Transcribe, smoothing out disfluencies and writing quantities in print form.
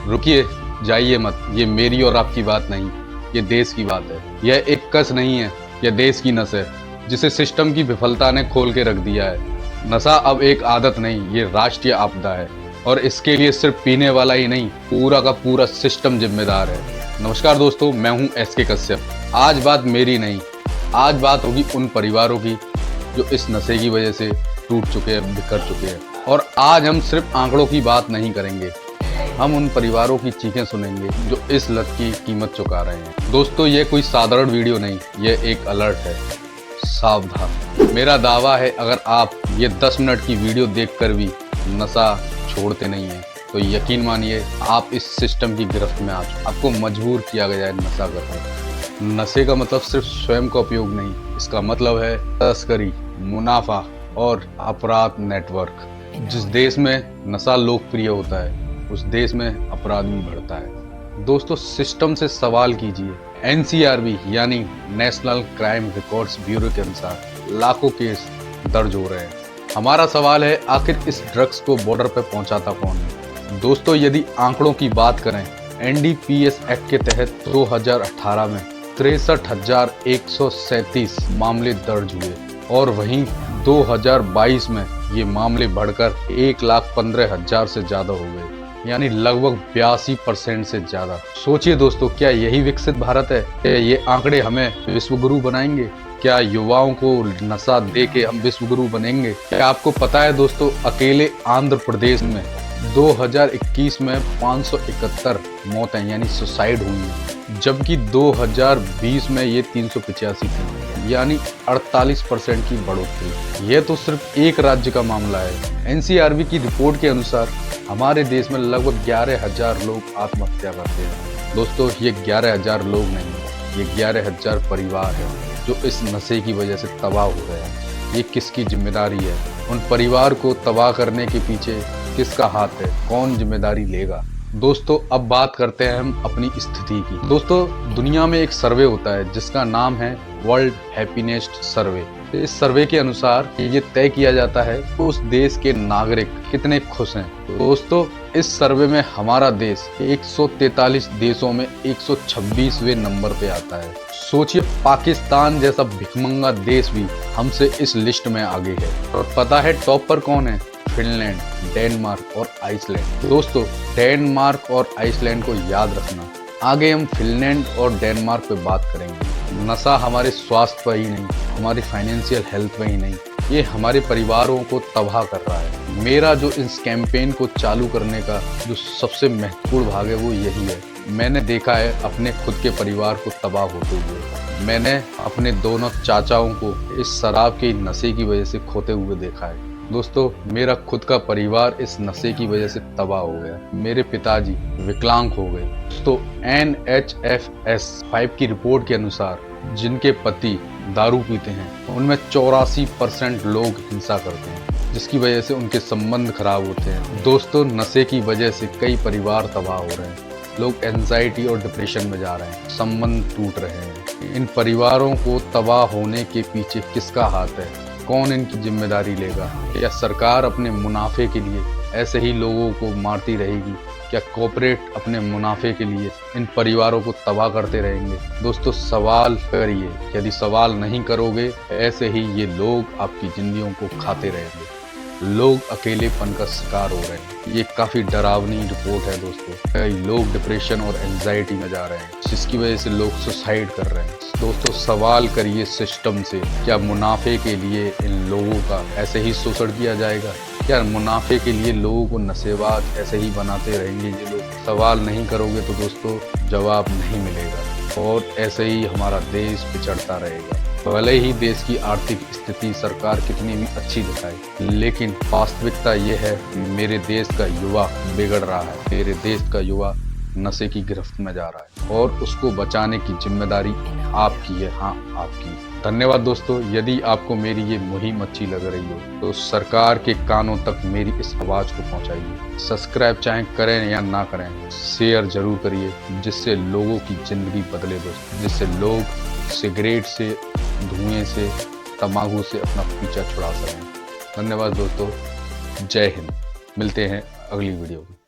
रुकिए, जाइए मत। ये मेरी और आपकी बात नहीं, ये देश की बात है। यह एक कस नहीं है, यह देश की नस है, जिसे सिस्टम की विफलता ने खोल के रख दिया है। नशा अब एक आदत नहीं, ये राष्ट्रीय आपदा है, और इसके लिए सिर्फ पीने वाला ही नहीं, पूरा का पूरा सिस्टम जिम्मेदार है। नमस्कार दोस्तों, मैं हूं एसके कश्यप। आज बात मेरी नहीं, आज बात होगी उन परिवारों की जो इस नशे की वजह से टूट चुके हैं, बिखर चुके हैं। और आज हम सिर्फ आंकड़ों की बात नहीं करेंगे, हम उन परिवारों की चीखें सुनेंगे जो इस लत की कीमत चुका रहे हैं। दोस्तों, ये कोई साधारण वीडियो नहीं, यह एक अलर्ट है। सावधान। मेरा दावा है, अगर आप ये 10 मिनट की वीडियो देखकर भी नशा छोड़ते नहीं हैं, तो यकीन मानिए आप इस सिस्टम की गिरफ्त में आपको मजबूर किया गया है नशा करने। नशे का मतलब सिर्फ स्वयं का उपयोग नहीं, इसका मतलब है तस्करी, मुनाफा और अपराध नेटवर्क। जिस देश में नशा लोकप्रिय होता है, उस देश में अपराध भी बढ़ता है। दोस्तों, सिस्टम से सवाल कीजिए। NCRB यानी नेशनल क्राइम रिकॉर्ड्स ब्यूरो के अनुसार लाखों केस दर्ज हो रहे हैं। हमारा सवाल है, आखिर इस ड्रग्स को बॉर्डर पर पहुंचाता कौन है? दोस्तों, यदि आंकड़ों की बात करें, NDPS एक्ट के तहत 2018 में 63,137 मामले दर्ज हुए, और वहीं 2022 में ये मामले बढ़कर 1,15,000 से ज्यादा हो गए, यानी लगभग 82% से ज्यादा। सोचिए दोस्तों, क्या यही विकसित भारत है? क्या ये आंकड़े हमें विश्वगुरु बनाएंगे? क्या युवाओं को नशा दे के हम विश्वगुरु बनेंगे? क्या आपको पता है दोस्तों, अकेले आंध्र प्रदेश में 2021 में 571 मौतें यानी सुसाइड हुई हैं, जबकि 2020 में ये 385 थी, यानी 48% की बढ़ोतरी। यह तो सिर्फ एक राज्य का मामला है। NCRB की रिपोर्ट के अनुसार हमारे देश में लगभग 11,000 लोग आत्महत्या करते हैं। दोस्तों, ये 11,000 लोग नहीं, ये 11,000 परिवार हैं जो इस नशे की वजह से तबाह हो रहे हैं। ये किसकी जिम्मेदारी है? उन परिवार को तबाह करने के पीछे किसका हाथ है? कौन जिम्मेदारी लेगा? दोस्तों, अब बात करते हैं हम अपनी स्थिति की। दोस्तों, दुनिया में एक सर्वे होता है जिसका नाम है वर्ल्ड हैप्पीनेस सर्वे। इस सर्वे के अनुसार ये तय किया जाता है कि उस देश के नागरिक कितने खुश हैं। दोस्तों, इस सर्वे में हमारा देश 143 देशों में 126वें नंबर पे आता है। सोचिए, पाकिस्तान जैसा भिखमंगा देश भी हमसे इस लिस्ट में आगे है। और पता है टॉप पर कौन है? फिनलैंड, डेनमार्क और आइसलैंड। दोस्तों, डेनमार्क और आइसलैंड को याद रखना। आगे हम फिनलैंड और डेनमार्क पे बात करेंगे। नशा हमारे स्वास्थ्य पर ही नहीं, हमारी फाइनेंशियल हेल्थ पर ही नहीं, ये हमारे परिवारों को तबाह कर रहा है। मेरा जो इस कैंपेन को चालू करने का जो सबसे महत्वपूर्ण भाग है वो यही है। मैंने देखा है अपने खुद के परिवार को तबाह होते हुए। मैंने अपने दोनों चाचाओं को इस शराब के नशे की वजह से खोते हुए देखा है। दोस्तों, मेरा खुद का परिवार इस नशे की वजह से तबाह हो गया। मेरे पिताजी विकलांग हो गए। तो NHFS 5 की रिपोर्ट के अनुसार जिनके पति दारू पीते हैं, उनमें 84% लोग हिंसा करते हैं, जिसकी वजह से उनके संबंध खराब होते हैं। दोस्तों, नशे की वजह से कई परिवार तबाह हो रहे हैं। लोग एंजाइटी और डिप्रेशन में जा रहे हैं, संबंध टूट रहे हैं। इन परिवारों को तबाह होने के पीछे किसका हाथ है? कौन इनकी जिम्मेदारी लेगा? या सरकार अपने मुनाफे के लिए ऐसे ही लोगों को मारती रहेगी? क्या कॉर्पोरेट अपने मुनाफे के लिए इन परिवारों को तबाह करते रहेंगे? दोस्तों, सवाल करिए। यदि सवाल नहीं करोगे, ऐसे ही ये लोग आपकी जिंदगियों को खाते रहेंगे। लोग अकेलेपन का शिकार हो रहे हैं। ये काफी डरावनी रिपोर्ट है दोस्तों। कई लोग डिप्रेशन और एंजाइटी में जा रहे हैं, जिसकी वजह से लोग सुसाइड कर रहे हैं। दोस्तों, सवाल करिए सिस्टम से, क्या मुनाफे के लिए इन लोगों का ऐसे ही शोषण किया जाएगा? क्या मुनाफे के लिए लोगों को नशेबाज ऐसे ही बनाते रहेंगे ये लोग? सवाल नहीं करोगे तो दोस्तों जवाब नहीं मिलेगा, और ऐसे ही हमारा देश पिछड़ता रहेगा। भले ही देश की आर्थिक स्थिति सरकार कितनी भी अच्छी दिखाए, लेकिन वास्तविकता ये है कि मेरे देश का युवा बिगड़ रहा है। मेरे देश का युवा नशे की गिरफ्त में जा रहा है, और उसको बचाने की जिम्मेदारी आपकी है। हाँ, आपकी। धन्यवाद दोस्तों। यदि आपको मेरी ये मुहिम अच्छी लग रही हो तो सरकार के कानों तक मेरी इस आवाज को पहुंचाइए। सब्सक्राइब चाहे करें या ना करें, शेयर जरूर करिए, जिससे लोगों की जिंदगी बदले दोस्तों, जिससे लोग सिगरेट से, धुएं से, तंबाकू से अपना पीछा छुड़ा सकें। धन्यवाद दोस्तों। जय हिंद। मिलते हैं अगली वीडियो में।